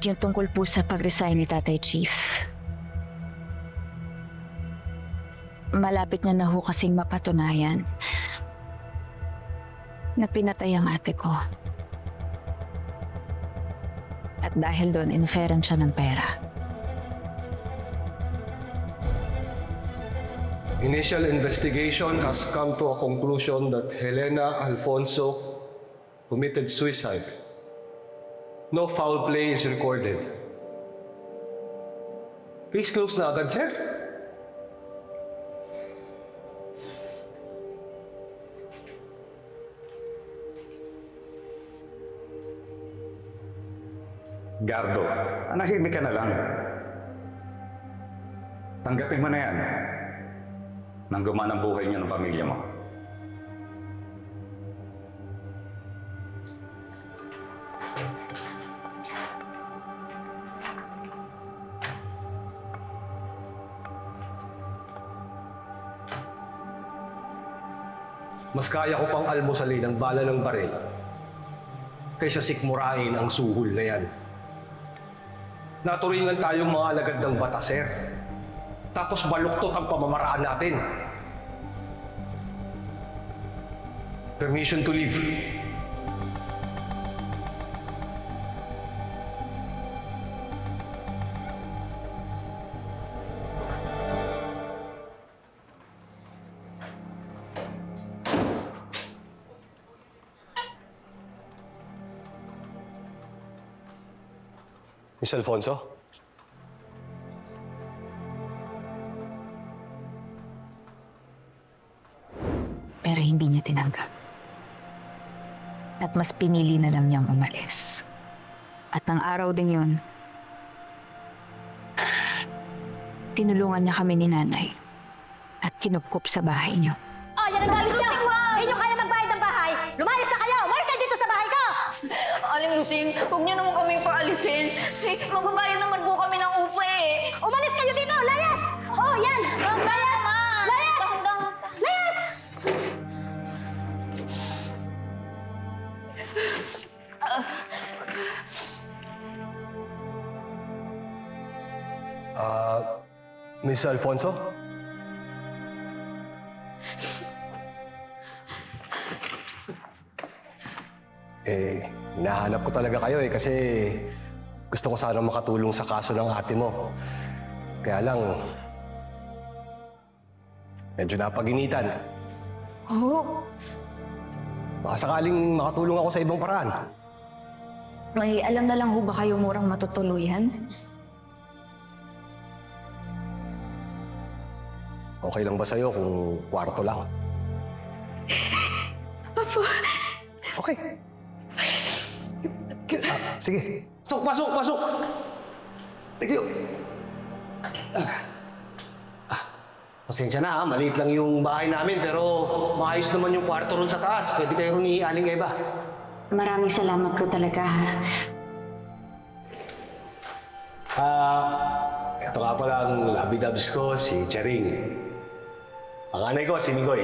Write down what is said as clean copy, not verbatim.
yung tungkol po sa pag-resign ni Tatay Chief. Malapit niya na ho kasing mapatunayan na pinatay ang ate ko. At dahil doon, in-offeran siya ng pera. Initial investigation has come to a conclusion that Helena Alfonso committed suicide. No foul play is recorded. Case closed na agad, sir. Gardo, anahimik ka na lang. Tanggapin mo na yan. Nang gumaan ang buhay niyo ng pamilya mo. Mas kaya ko pang almusalin ang bala ng baril kaysa sikmurain ang suhol na yan. Naturingan tayong mga alagad ng batas, sir. Tapos baluktot ang pamamaraan natin. Permission to leave. Miss Alfonso? Pero hindi niya tinanggap. At mas pinili na lang niyang umalis. At ng araw ding yun, tinulungan niya kami ni nanay at kinupkup sa bahay niyo. Oh, yan ang galing niya! Hindi niyo kaya magbayad ng bahay! Lumayas na kayo! Umalis kayo dito sa bahay ko! Aling Lucing, huwag niyo naman kaming paalisin. Eh, magbabayad naman po kami ng upa eh. Umalis kayo dito! Layas! Oh, yan! Layas! Layas! Dahan-dahan. Layas! Miss Alfonso? Hinahanap ko talaga kayo kasi gusto ko sana makatulong sa kaso ng ate mo. Kaya lang, medyo napaginitan. Oo. Baka sakaling makatulong ako sa ibang paraan. May alam na lang ho ba kayo murang matutuluyan? Okay lang ba sa'yo kung kwarto lang? Apo. Okay. Sige. Pasok! Thank you. Pasensya na ha, maliit lang yung bahay namin pero maayos naman yung kwarto ron sa taas. Pwede kayo ron ni Aling Eva. Maraming salamat po talaga, ha? Ito nga pala ang labidabs ko, si Charing. Ang anay ko, si Migoy.